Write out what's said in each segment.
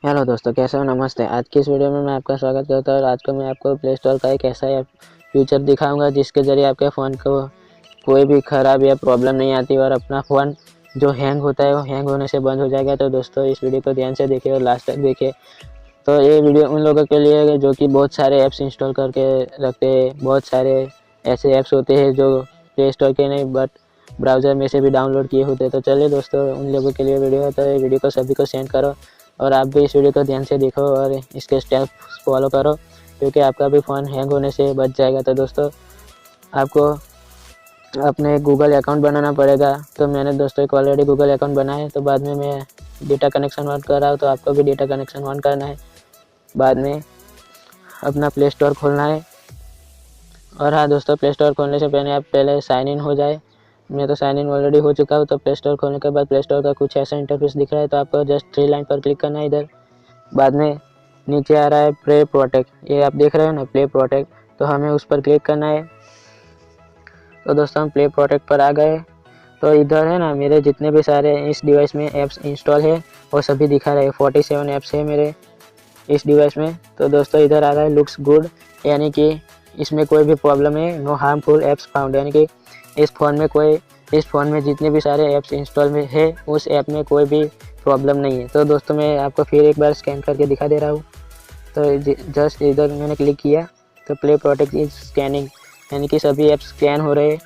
Hello दोस्तों, कैसे हो? नमस्ते। आज की इस वीडियो में मैं आपका स्वागत करता हूँ और आज को मैं आपको प्ले स्टोर का एक ऐसा फीचर दिखाऊंगा जिसके ज़रिए आपके फ़ोन को कोई भी ख़राब या प्रॉब्लम नहीं आती और अपना फ़ोन जो हैंग होता है वो हैंग होने से बंद हो जाएगा। तो दोस्तों, इस वीडियो को ध्यान से देखिए और लास्ट तक देखिए। तो ये वीडियो उन लोगों के लिए है जो कि बहुत सारे ऐप्स इंस्टॉल करके रखते हैं। बहुत सारे ऐसे ऐप्स होते हैं जो प्ले स्टोर के नहीं बट ब्राउज़र में से भी डाउनलोड किए होते हैं। तो चलिए दोस्तों, उन लोगों के लिए वीडियो है, तो ये वीडियो को सभी को सेंड करो और आप भी इस वीडियो को ध्यान से देखो और इसके स्टेप्स फॉलो करो, क्योंकि आपका भी फ़ोन हैंग होने से बच जाएगा। तो दोस्तों, आपको अपने गूगल अकाउंट बनाना पड़ेगा। तो मैंने दोस्तों एक ऑलरेडी गूगल अकाउंट बनाया है, तो बाद में मैं डेटा कनेक्शन ऑन कर रहा हूँ, तो आपको भी डेटा कनेक्शन ऑन करना है। बाद में अपना प्ले स्टोर खोलना है। और हाँ दोस्तों, प्ले स्टोर खोलने से पहले आप पहले साइन इन हो जाए। मैं तो साइन इन ऑलरेडी हो चुका हूँ। तो प्ले स्टोर खोलने के बाद प्ले स्टोर का कुछ ऐसा इंटरफेस दिख रहा है, तो आपको जस्ट 3 लाइन पर क्लिक करना है इधर। बाद में नीचे आ रहा है प्ले प्रोटेक्ट, ये आप देख रहे हो ना, प्ले प्रोटेक्ट, तो हमें उस पर क्लिक करना है। तो दोस्तों, हम प्ले प्रोटेक्ट पर आ गए। तो इधर है ना, मेरे जितने भी सारे इस डिवाइस में ऐप्स इंस्टॉल है वो सभी दिखा रहे हैं। 47 ऐप्स है मेरे इस डिवाइस में। तो दोस्तों, इधर आ रहा है लुक्स गुड, यानी कि इसमें कोई भी प्रॉब्लम है, नो हार्मफुल ऐप्स फाउंड, यानी कि इस फ़ोन में जितने भी सारे ऐप्स इंस्टॉल में है उस ऐप में कोई भी प्रॉब्लम नहीं है। तो दोस्तों, मैं आपको फिर एक बार स्कैन करके दिखा दे रहा हूँ। तो जस्ट इधर मैंने क्लिक किया तो प्ले प्रोटेक्ट इज स्कैनिंग, यानी कि सभी ऐप्स स्कैन हो रहे हैं।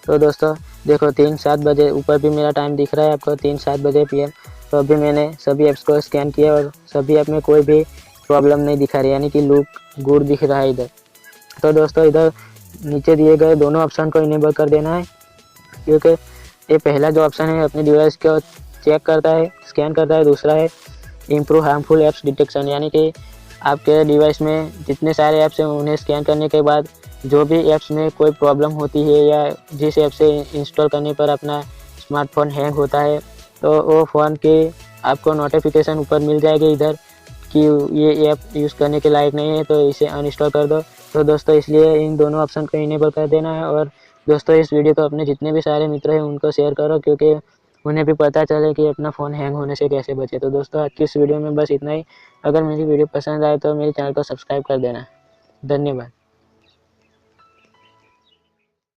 तो दोस्तों देखो, 3-7 बजे ऊपर भी मेरा टाइम दिख रहा है आपको, 3-7 बजे PM। तो अभी मैंने सभी ऐप्स को स्कैन किया और सभी ऐप में कोई भी प्रॉब्लम नहीं दिखा रही, यानी कि लुक गुड दिख रहा है इधर। तो दोस्तों, इधर नीचे दिए गए दोनों ऑप्शन को इनेबल कर देना है, क्योंकि ये पहला जो ऑप्शन है अपनी डिवाइस को चेक करता है, स्कैन करता है। दूसरा है इम्प्रूव हार्मफुल ऐप्स डिटेक्शन, यानी कि आपके डिवाइस में जितने सारे ऐप्स हैं उन्हें स्कैन करने के बाद जो भी ऐप्स में कोई प्रॉब्लम होती है या जिस ऐप से इंस्टॉल करने पर अपना स्मार्टफोन हैंग होता है, तो वो फ़ोन की आपको नोटिफिकेशन ऊपर मिल जाएगी इधर कि ये ऐप यूज़ करने के लायक नहीं है, तो इसे अनइंस्टॉल कर दो। तो दोस्तों, इसलिए इन दोनों ऑप्शन को इनेबल कर देना है। और दोस्तों, इस वीडियो को अपने जितने भी सारे मित्र हैं उनको शेयर करो, क्योंकि उन्हें भी पता चले कि अपना फ़ोन हैंग होने से कैसे बचे। तो दोस्तों, आज की इस वीडियो में बस इतना ही। अगर मेरी वीडियो पसंद आए तो मेरे चैनल को सब्सक्राइब कर देना। धन्यवाद।